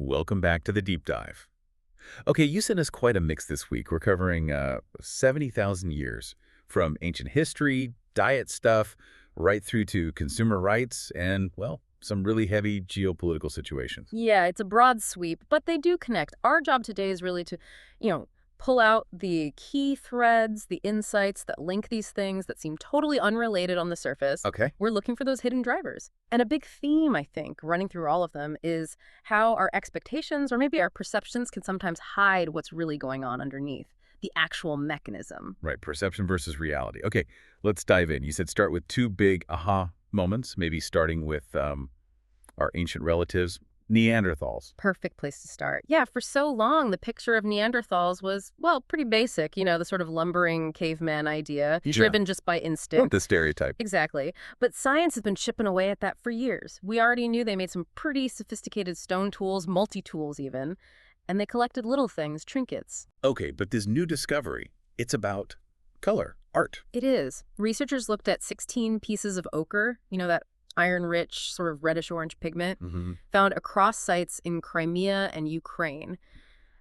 Welcome back to the deep dive. Okay, you sent us quite a mix this week. We're covering 70,000 years, from ancient history, diet stuff, right through to consumer rights and, well, some really heavy geopolitical situations. Yeah, it's a broad sweep, but they do connect. Our job today is really to, you know, pull out the key threads, the insights that link these things that seem totally unrelated on the surface. Okay. We're looking for those hidden drivers. And a big theme, I think, running through all of them is how our expectations or maybe our perceptions can sometimes hide what's really going on underneath, the actual mechanism. Right, perception versus reality. Okay, let's dive in. You said start with two big aha moments, maybe starting with our ancient relatives, Neanderthals. Perfect place to start. Yeah, for so long, the picture of Neanderthals was, well, pretty basic, the sort of lumbering caveman idea, Yeah. driven just by instinct. The stereotype. Exactly. But science has been chipping away at that for years. We already knew they made some pretty sophisticated stone tools, multi-tools even, and they collected little things, trinkets. Okay, but this new discovery, it's about color, art. It is. Researchers looked at 16 pieces of ochre, that iron-rich, sort of reddish-orange pigment, found across sites in Crimea and Ukraine.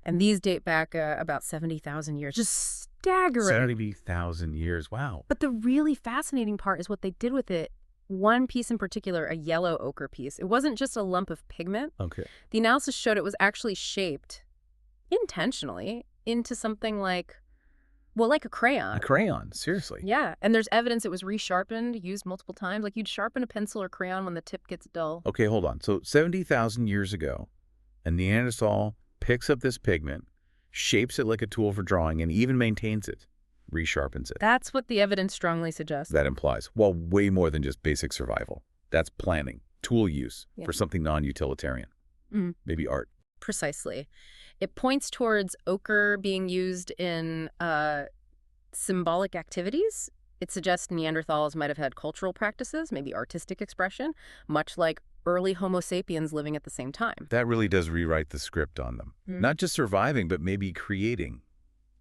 And these date back about 70,000 years. Just staggering. 70,000 years, wow. But the really fascinating part is what they did with it. One piece in particular, a yellow ochre piece. It wasn't just a lump of pigment. Okay. The analysis showed it was actually shaped intentionally into something like a crayon. A crayon, seriously. Yeah, and there's evidence it was resharpened, used multiple times. Like you'd sharpen a pencil or crayon when the tip gets dull. Okay, hold on. So 70,000 years ago, a Neanderthal picks up this pigment, shapes it like a tool for drawing, and even maintains it, resharpens it. That's what the evidence strongly suggests. That implies, well, way more than just basic survival. That's planning, tool use for something non-utilitarian. Maybe art. Precisely. It points towards ochre being used in symbolic activities. It suggests Neanderthals might have had cultural practices, maybe artistic expression, much like early Homo sapiens living at the same time. That really does rewrite the script on them. Not just surviving, but maybe creating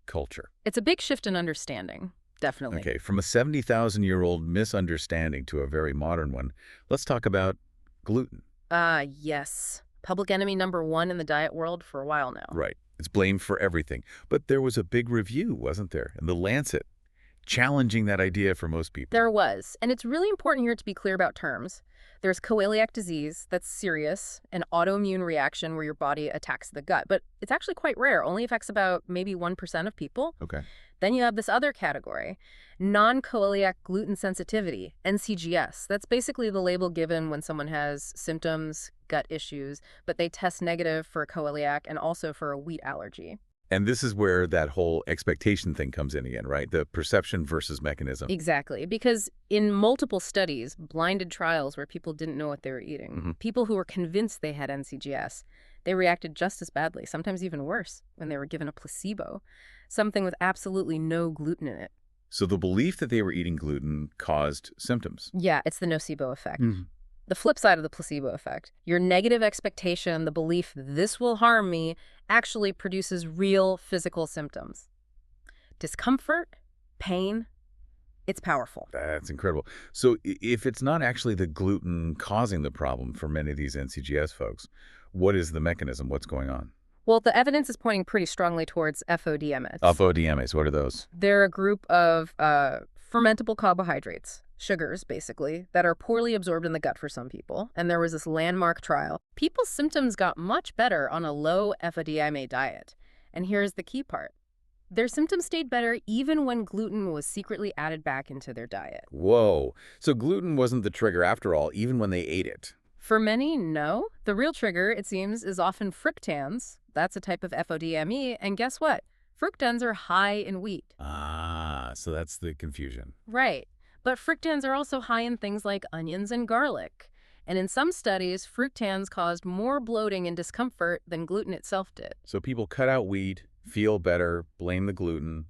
culture. It's a big shift in understanding, definitely. Okay, from a 70,000-year-old misunderstanding to a very modern one, let's talk about gluten. Yes. Public enemy number one in the diet world for a while now. Right. It's blamed for everything. But there was a big review, wasn't there? In The Lancet, challenging that idea for most people. There was. And it's really important here to be clear about terms. There's coeliac disease, that's serious, an autoimmune reaction where your body attacks the gut. But it's actually quite rare, only affects about maybe 1% of people. Okay. Then you have this other category, non-coeliac gluten sensitivity, NCGS. That's basically the label given when someone has symptoms, gut issues, but they test negative for coeliac and also for a wheat allergy. And this is where that whole expectation thing comes in again, right? The perception versus mechanism. Exactly, because in multiple studies, blinded trials where people didn't know what they were eating, people who were convinced they had NCGS, they reacted just as badly, sometimes even worse, when they were given a placebo, something with absolutely no gluten in it. So the belief that they were eating gluten caused symptoms. Yeah, it's the nocebo effect. The flip side of the placebo effect, your negative expectation, the belief this will harm me, actually produces real physical symptoms. Discomfort, pain, it's powerful. That's incredible. So if it's not actually the gluten causing the problem for many of these NCGS folks, what is the mechanism? What's going on? Well, the evidence is pointing pretty strongly towards FODMAs. FODMAs, what are those? They're a group of fermentable carbohydrates, sugars, basically, that are poorly absorbed in the gut for some people. And there was this landmark trial. People's symptoms got much better on a low FODMA diet. And here's the key part. Their symptoms stayed better even when gluten was secretly added back into their diet. Whoa. So gluten wasn't the trigger after all, even when they ate it. For many, no. The real trigger, it seems, is often fructans. That's a type of FODME. And guess what? Fructans are high in wheat. Ah, so that's the confusion. Right. But fructans are also high in things like onions and garlic. And in some studies, fructans caused more bloating and discomfort than gluten itself did. So people cut out wheat, feel better, blame the gluten,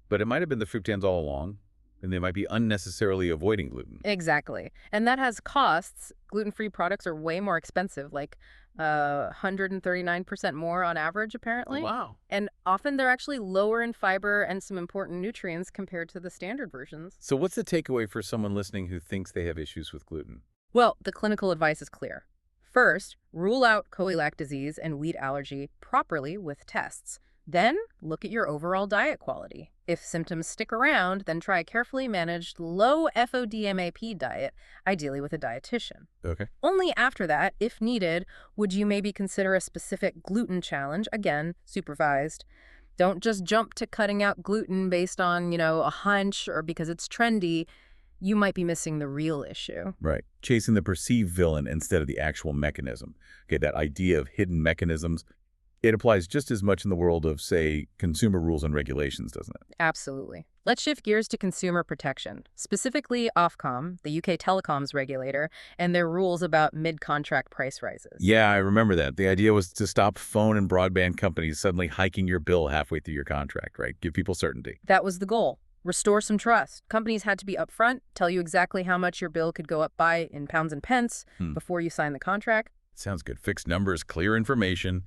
but it might have been the fructans all along, and they might be unnecessarily avoiding gluten. Exactly. And that has costs. Gluten-free products are way more expensive, like 139% more on average, apparently. Oh, wow. And often they're actually lower in fiber and some important nutrients compared to the standard versions. So what's the takeaway for someone listening who thinks they have issues with gluten? Well, the clinical advice is clear. First, rule out celiac disease and wheat allergy properly with tests. Then, look at your overall diet quality. If symptoms stick around, then try a carefully managed low FODMAP diet, ideally with a dietitian. Okay. Only after that, if needed, would you maybe consider a specific gluten challenge, again, supervised. Don't just jump to cutting out gluten based on, a hunch or because it's trendy. You might be missing the real issue. Right. Chasing the perceived villain instead of the actual mechanism. Okay, that idea of hidden mechanisms, it applies just as much in the world of, say, consumer rules and regulations, doesn't it? Absolutely. Let's shift gears to consumer protection, specifically Ofcom, the UK telecoms regulator, and their rules about mid-contract price rises. Yeah, I remember that. The idea was to stop phone and broadband companies suddenly hiking your bill halfway through your contract, right? Give people certainty. That was the goal. Restore some trust. Companies had to be upfront, tell you exactly how much your bill could go up by in pounds and pence before you sign the contract. Sounds good. Fixed numbers, clear information.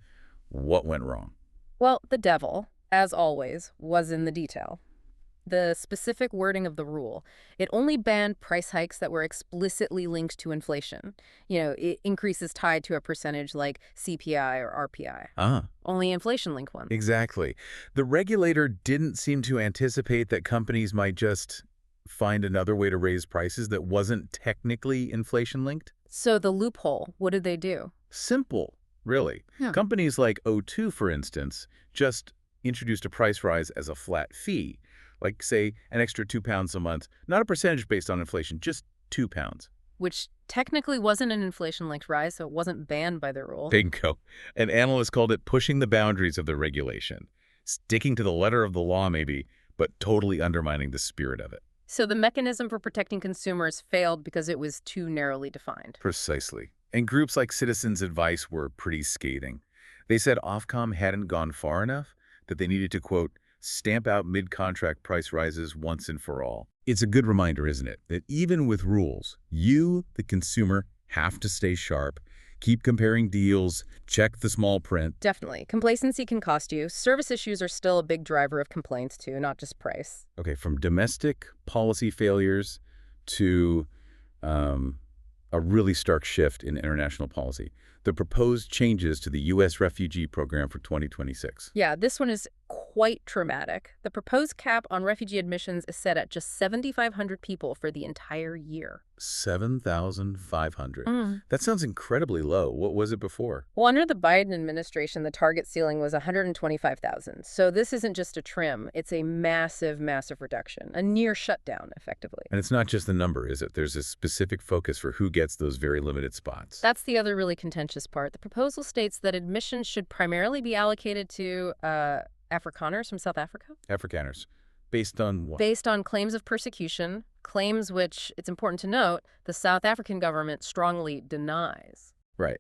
What went wrong? Well, the devil, as always, was in the detail. The specific wording of the rule. It only banned price hikes that were explicitly linked to inflation. Increases tied to a percentage like CPI or RPI. Only inflation-linked ones. Exactly. The regulator didn't seem to anticipate that companies might just find another way to raise prices that wasn't technically inflation-linked. So the loophole, what did they do? Simple, really. Yeah. Companies like O2, for instance, just introduced a price rise as a flat fee, like, say, an extra £2 a month, not a percentage based on inflation, just £2. Which technically wasn't an inflation-linked rise, so it wasn't banned by the rule. Bingo. An analyst called it pushing the boundaries of the regulation, sticking to the letter of the law maybe, but totally undermining the spirit of it. So the mechanism for protecting consumers failed because it was too narrowly defined. Precisely. And groups like Citizens Advice were pretty scathing. They said Ofcom hadn't gone far enough, that they needed to, quote, stamp out mid-contract price rises once and for all. It's a good reminder, isn't it, that even with rules, you, the consumer, have to stay sharp, keep comparing deals, check the small print. Definitely. Complacency can cost you. Service issues are still a big driver of complaints, too, not just price. Okay, from domestic policy failures to a really stark shift in international policy. The proposed changes to the U.S. refugee program for 2026. Yeah, this one is quite traumatic. The proposed cap on refugee admissions is set at just 7,500 people for the entire year. 7,500. That sounds incredibly low. What was it before? Well, under the Biden administration, the target ceiling was 125,000. So this isn't just a trim. It's a massive, massive reduction, a near shutdown, effectively. And it's not just the number, is it? There's a specific focus for who gets those very limited spots. That's the other really contentious part. The proposal states that admissions should primarily be allocated to Afrikaners from South Africa. Afrikaners. Based on what? Based on claims of persecution, claims which, it's important to note, the South African government strongly denies. Right.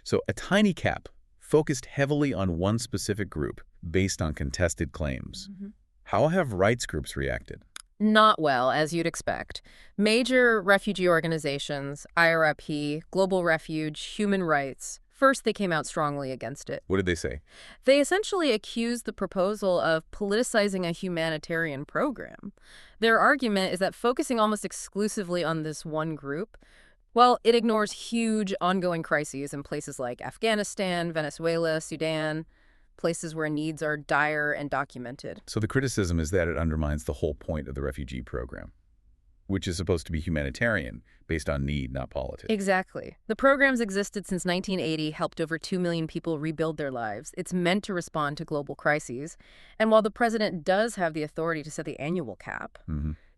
So a tiny cap focused heavily on one specific group based on contested claims. How have rights groups reacted? Not well, as you'd expect. Major refugee organizations, IRIP, Global Refuge, Human Rights, first they came out strongly against it. What did they say? They essentially accused the proposal of politicizing a humanitarian program. Their argument is that focusing almost exclusively on this one group, well, it ignores huge ongoing crises in places like Afghanistan, Venezuela, Sudan, places where needs are dire and documented. So the criticism is that it undermines the whole point of the refugee program, which is supposed to be humanitarian, based on need, not politics. Exactly. The program's existed since 1980, helped over 2 million people rebuild their lives. It's meant to respond to global crises. And while the president does have the authority to set the annual cap,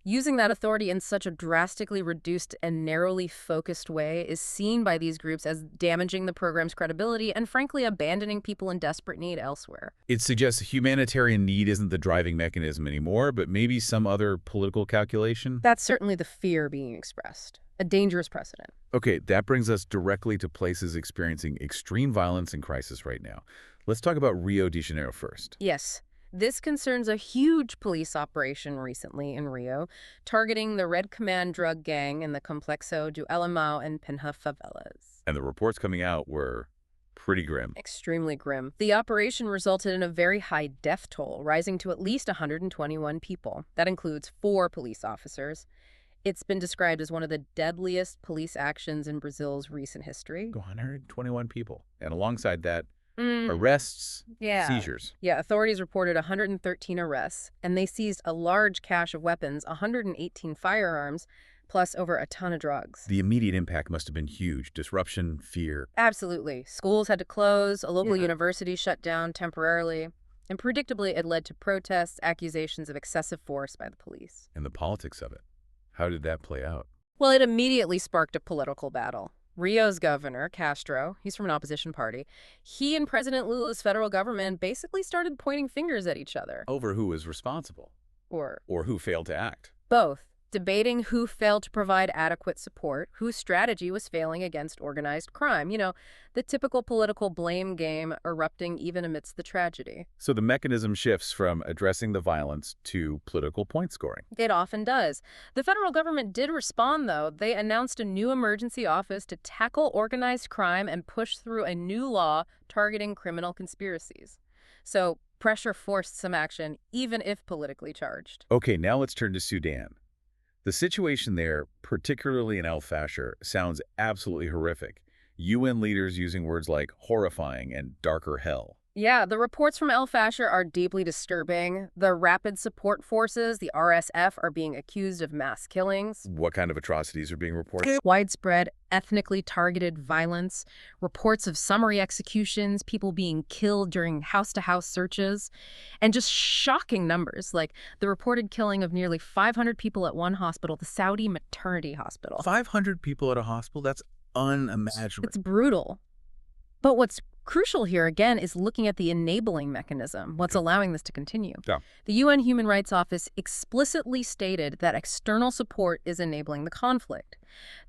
using that authority in such a drastically reduced and narrowly focused way is seen by these groups as damaging the program's credibility and, frankly, abandoning people in desperate need elsewhere. It suggests humanitarian need isn't the driving mechanism anymore, but maybe some other political calculation? That's certainly the fear being expressed. A dangerous precedent. Okay, that brings us directly to places experiencing extreme violence and crisis right now. Let's talk about Rio de Janeiro first. Yes. This concerns a huge police operation recently in Rio, targeting the Red Command drug gang in the Complexo do Alemão and Penha favelas. And the reports coming out were pretty grim. Extremely grim. The operation resulted in a very high death toll, rising to at least 121 people. That includes 4 police officers. It's been described as one of the deadliest police actions in Brazil's recent history. 121 people. And alongside that, Mm, arrests, yeah. seizures. Yeah, authorities reported 113 arrests, and they seized a large cache of weapons, 118 firearms, plus over a ton of drugs. The immediate impact must have been huge. Disruption, fear. Absolutely. Schools had to close, a local Yeah. university shut down temporarily, and predictably it led to protests, accusations of excessive force by the police. And the politics of it. How did that play out? Well, it immediately sparked a political battle. Rio's governor, Castro, he's from an opposition party, he and President Lula's federal government basically started pointing fingers at each other. Over who was responsible Or or who failed to act. both, debating who failed to provide adequate support, whose strategy was failing against organized crime. The typical political blame game erupting even amidst the tragedy. So the mechanism shifts from addressing the violence to political point scoring. It often does. The federal government did respond, though. They announced a new emergency office to tackle organized crime and push through a new law targeting criminal conspiracies. So pressure forced some action, even if politically charged. Okay, now let's turn to Sudan. The situation there, particularly in El Fasher, sounds absolutely horrific. UN leaders using words like horrifying and darker hell. Yeah, the reports from El Fasher are deeply disturbing. The Rapid Support Forces, the RSF, are being accused of mass killings. What kind of atrocities are being reported? Widespread, ethnically targeted violence, reports of summary executions, people being killed during house-to-house searches, and just shocking numbers, like the reported killing of nearly 500 people at one hospital, the Saudi maternity hospital. 500 people at a hospital? That's unimaginable. It's brutal. But what's crucial here, again, is looking at the enabling mechanism, what's allowing this to continue. Yeah. The UN Human Rights Office explicitly stated that external support is enabling the conflict.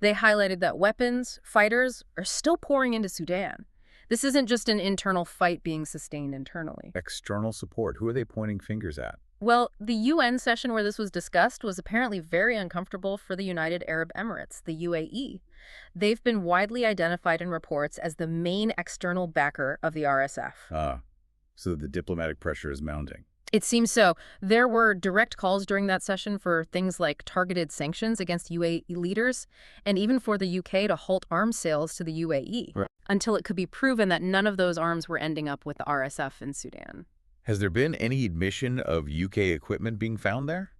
They highlighted that weapons, fighters, are still pouring into Sudan. This isn't just an internal fight being sustained internally. External support. Who are they pointing fingers at? Well, the UN session where this was discussed was apparently very uncomfortable for the United Arab Emirates, the UAE. They've been widely identified in reports as the main external backer of the RSF. So the diplomatic pressure is mounting. It seems so. There were direct calls during that session for things like targeted sanctions against UAE leaders, and even for the UK to halt arms sales to the UAE, Right. until it could be proven that none of those arms were ending up with the RSF in Sudan. Has there been any admission of UK equipment being found there?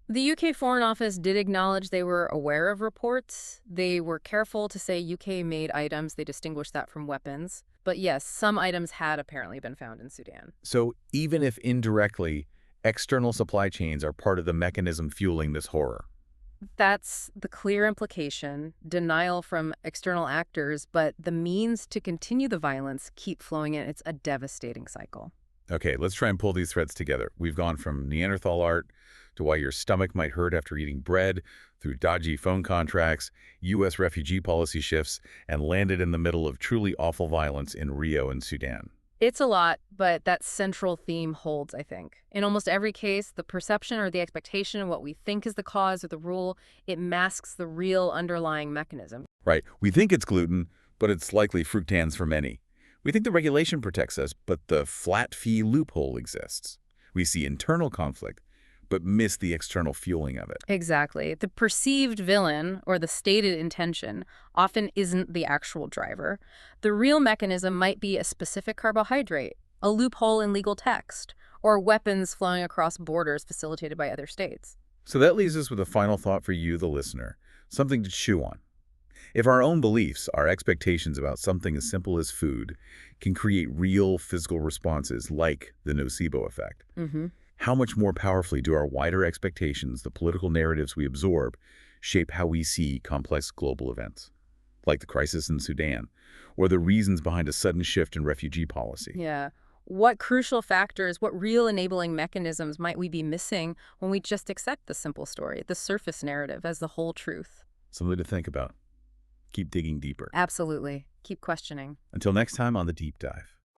The UK Foreign Office did acknowledge they were aware of reports. They were careful to say UK-made items. They distinguished that from weapons. But yes, some items had apparently been found in Sudan. So even if indirectly, external supply chains are part of the mechanism fueling this horror. That's the clear implication, denial from external actors, but the means to continue the violence keep flowing in. It's a devastating cycle. Okay, let's try and pull these threads together. We've gone from Neanderthal art to why your stomach might hurt after eating bread, through dodgy phone contracts, U.S. refugee policy shifts, and landed in the middle of truly awful violence in Rio and Sudan. It's a lot, but that central theme holds, I think. In almost every case, the perception or the expectation of what we think is the cause or the rule, it masks the real underlying mechanism. Right, we think it's gluten, but it's likely fructans for many. We think the regulation protects us, but the flat fee loophole exists. We see internal conflict, but miss the external fueling of it. Exactly. The perceived villain, or the stated intention, often isn't the actual driver. The real mechanism might be a specific carbohydrate, a loophole in legal text, or weapons flowing across borders facilitated by other states. So that leaves us with a final thought for you, the listener, something to chew on. If our own beliefs, our expectations about something as simple as food, can create real physical responses like the nocebo effect, how much more powerfully do our wider expectations, the political narratives we absorb, shape how we see complex global events, like the crisis in Sudan, or the reasons behind a sudden shift in refugee policy? Yeah. What crucial factors, what real enabling mechanisms might we be missing when we just accept the simple story, the surface narrative, as the whole truth? Something to think about. Keep digging deeper. Absolutely. Keep questioning. Until next time on The Deep Dive.